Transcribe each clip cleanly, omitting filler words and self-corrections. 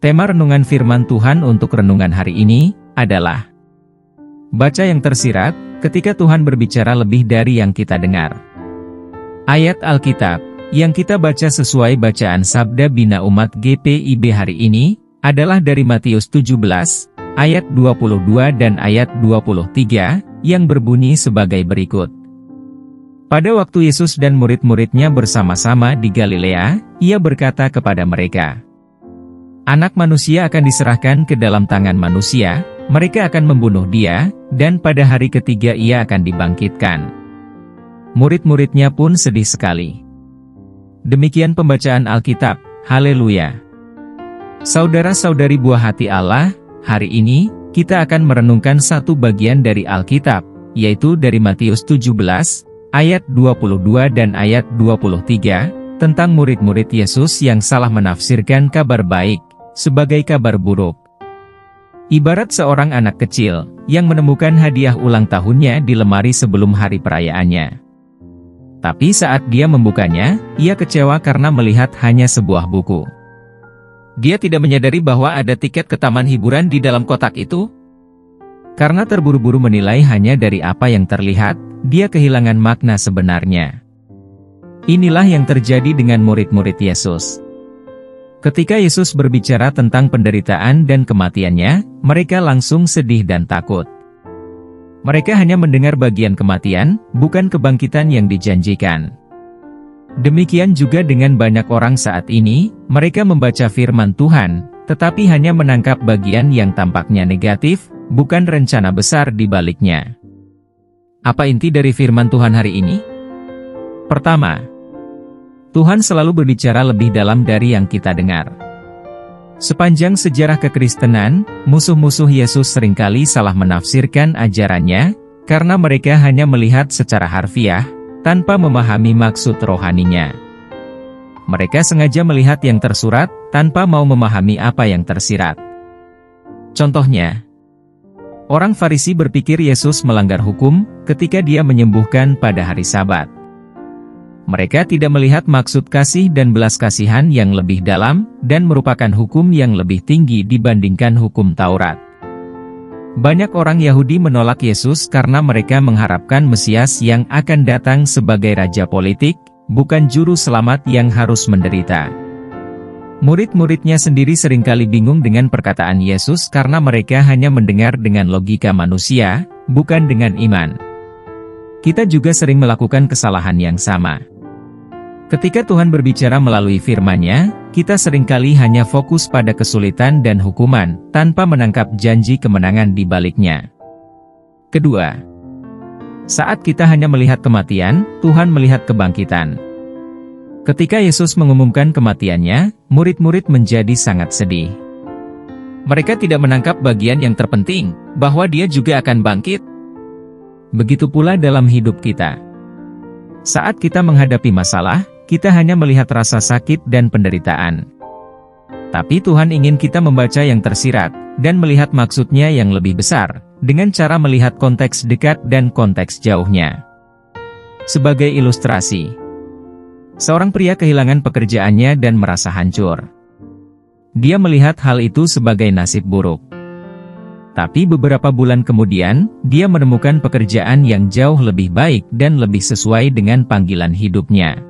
Tema renungan firman Tuhan untuk renungan hari ini adalah baca yang tersirat ketika Tuhan berbicara lebih dari yang kita dengar. Ayat Alkitab yang kita baca sesuai bacaan Sabda Bina Umat GPIB hari ini adalah dari Matius 17 ayat 22 dan ayat 23 yang berbunyi sebagai berikut. Pada waktu Yesus dan murid-muridnya bersama-sama di Galilea, ia berkata kepada mereka, Anak manusia akan diserahkan ke dalam tangan manusia, mereka akan membunuh dia, dan pada hari ketiga ia akan dibangkitkan. Murid-muridnya pun sedih sekali. Demikian pembacaan Alkitab, haleluya. Saudara-saudari buah hati Allah, hari ini, kita akan merenungkan satu bagian dari Alkitab, yaitu dari Matius 17, ayat 22 dan ayat 23, tentang murid-murid Yesus yang salah menafsirkan kabar baik sebagai kabar buruk. Ibarat seorang anak kecil yang menemukan hadiah ulang tahunnya di lemari sebelum hari perayaannya. Tapi saat dia membukanya, ia kecewa karena melihat hanya sebuah buku. Dia tidak menyadari bahwa ada tiket ke taman hiburan di dalam kotak itu. Karena terburu-buru menilai hanya dari apa yang terlihat, dia kehilangan makna sebenarnya. Inilah yang terjadi dengan murid-murid Yesus. Ketika Yesus berbicara tentang penderitaan dan kematiannya, mereka langsung sedih dan takut. Mereka hanya mendengar bagian kematian, bukan kebangkitan yang dijanjikan. Demikian juga dengan banyak orang saat ini, mereka membaca firman Tuhan, tetapi hanya menangkap bagian yang tampaknya negatif, bukan rencana besar di baliknya. Apa inti dari firman Tuhan hari ini? Pertama, Tuhan selalu berbicara lebih dalam dari yang kita dengar. Sepanjang sejarah kekristenan, musuh-musuh Yesus seringkali salah menafsirkan ajarannya, karena mereka hanya melihat secara harfiah, tanpa memahami maksud rohaninya. Mereka sengaja melihat yang tersurat, tanpa mau memahami apa yang tersirat. Contohnya, orang Farisi berpikir Yesus melanggar hukum, ketika dia menyembuhkan pada hari Sabat. Mereka tidak melihat maksud kasih dan belas kasihan yang lebih dalam, dan merupakan hukum yang lebih tinggi dibandingkan hukum Taurat. Banyak orang Yahudi menolak Yesus karena mereka mengharapkan Mesias yang akan datang sebagai raja politik, bukan juru selamat yang harus menderita. Murid-muridnya sendiri seringkali bingung dengan perkataan Yesus karena mereka hanya mendengar dengan logika manusia, bukan dengan iman. Kita juga sering melakukan kesalahan yang sama. Ketika Tuhan berbicara melalui firman-Nya, kita seringkali hanya fokus pada kesulitan dan hukuman, tanpa menangkap janji kemenangan di baliknya. Kedua, saat kita hanya melihat kematian, Tuhan melihat kebangkitan. Ketika Yesus mengumumkan kematiannya, murid-murid menjadi sangat sedih. Mereka tidak menangkap bagian yang terpenting, bahwa Dia juga akan bangkit. Begitu pula dalam hidup kita. Saat kita menghadapi masalah, kita hanya melihat rasa sakit dan penderitaan. Tapi Tuhan ingin kita membaca yang tersirat, dan melihat maksudnya yang lebih besar, dengan cara melihat konteks dekat dan konteks jauhnya. Sebagai ilustrasi, seorang pria kehilangan pekerjaannya dan merasa hancur. Dia melihat hal itu sebagai nasib buruk. Tapi beberapa bulan kemudian, dia menemukan pekerjaan yang jauh lebih baik dan lebih sesuai dengan panggilan hidupnya.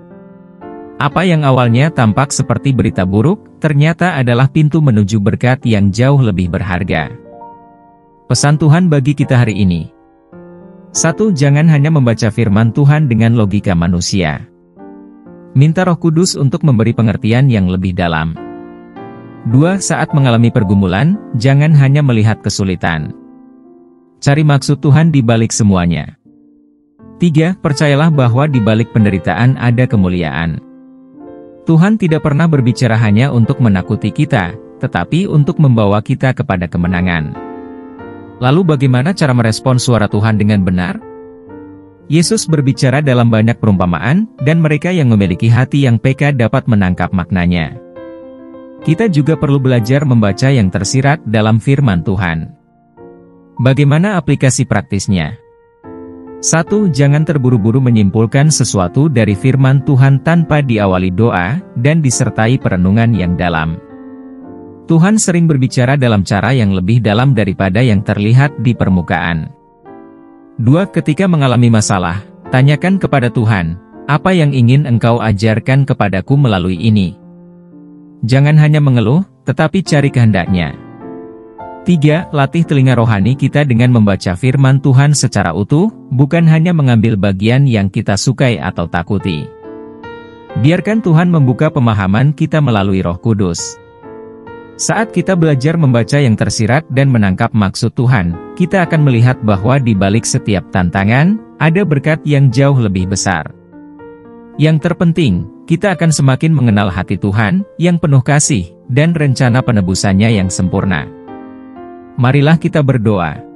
Apa yang awalnya tampak seperti berita buruk, ternyata adalah pintu menuju berkat yang jauh lebih berharga. Pesan Tuhan bagi kita hari ini. 1. Jangan hanya membaca firman Tuhan dengan logika manusia. Minta Roh Kudus untuk memberi pengertian yang lebih dalam. 2. Saat mengalami pergumulan, jangan hanya melihat kesulitan. Cari maksud Tuhan di balik semuanya. 3. Percayalah bahwa di balik penderitaan ada kemuliaan. Tuhan tidak pernah berbicara hanya untuk menakuti kita, tetapi untuk membawa kita kepada kemenangan. Lalu bagaimana cara merespon suara Tuhan dengan benar? Yesus berbicara dalam banyak perumpamaan, dan mereka yang memiliki hati yang peka dapat menangkap maknanya. Kita juga perlu belajar membaca yang tersirat dalam firman Tuhan. Bagaimana aplikasi praktisnya? 1. Jangan terburu-buru menyimpulkan sesuatu dari firman Tuhan tanpa diawali doa, dan disertai perenungan yang dalam. Tuhan sering berbicara dalam cara yang lebih dalam daripada yang terlihat di permukaan. 2. Ketika mengalami masalah, tanyakan kepada Tuhan, apa yang ingin Engkau ajarkan kepadaku melalui ini? Jangan hanya mengeluh, tetapi cari kehendak-Nya. 3. Latih telinga rohani kita dengan membaca firman Tuhan secara utuh, bukan hanya mengambil bagian yang kita sukai atau takuti. Biarkan Tuhan membuka pemahaman kita melalui Roh Kudus. Saat kita belajar membaca yang tersirat dan menangkap maksud Tuhan, kita akan melihat bahwa di balik setiap tantangan, ada berkat yang jauh lebih besar. Yang terpenting, kita akan semakin mengenal hati Tuhan, yang penuh kasih, dan rencana penebusannya yang sempurna. Marilah kita berdoa.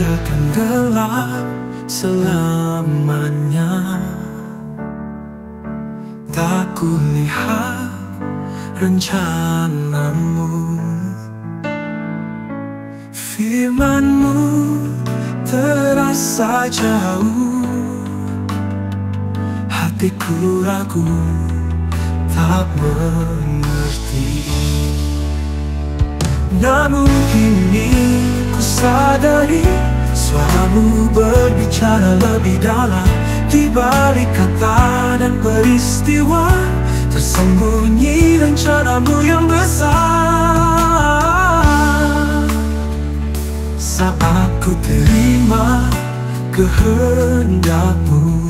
Akan gelap selamanya, tak kulihat rencanamu. Firman-Mu terasa jauh, hatiku ragu, tak mengerti. Namun kini ku sadari, suara-Mu berbicara lebih dalam. Di balik kata dan peristiwa, tersembunyi rencana-Mu yang besar. Saat ku terima kehendak-Mu,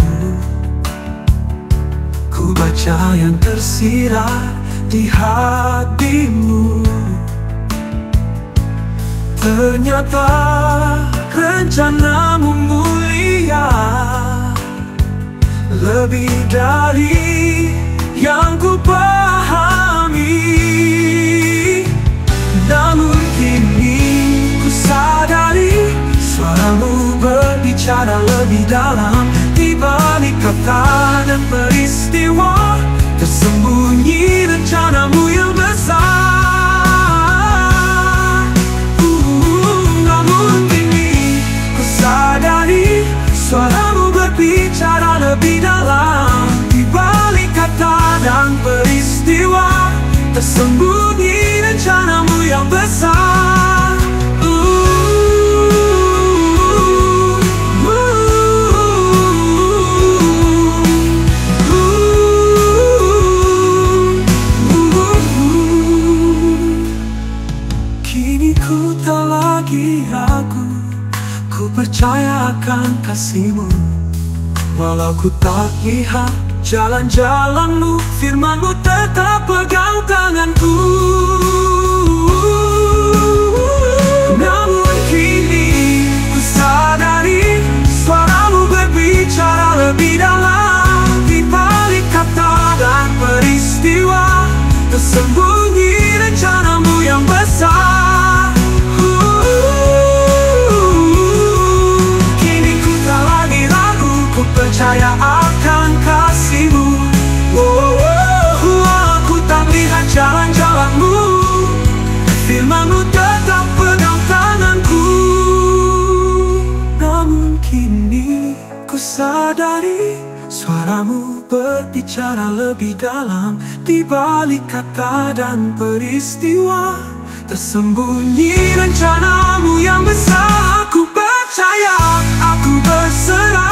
ku baca yang tersirat di hati-Mu. Ternyata rencana-Mu mulia, lebih dari yang ku pahami. Namun kini ku sadari, suara-Mu berbicara lebih dalam. Di balik kata dan peristiwa, tersembunyi rencana-Mu yang besar. Suara-Mu berbicara lebih dalam. Di balik kata dan peristiwa, tersembunyi rencana-Mu yang besar. Kini ku tak lagi ragu, ku percaya akan kasih-Mu. Walau ku tak lihat jalan-jalan-Mu, firman-Mu tetap pegang tanganku. Namun kini ku sadari, suara-Mu berbicara lebih dalam. Di balik kata dan peristiwa, tersembunyi rencana-Mu yang besar. Percaya akan kasih-Mu. Aku tak lihat jalan-jalan-Mu, firman-Mu tetap pegang tanganku. Namun kini ku sadari, suara-Mu berbicara lebih dalam. Di balik kata dan peristiwa, tersembunyi rencana-Mu yang besar. Aku percaya, aku berserah.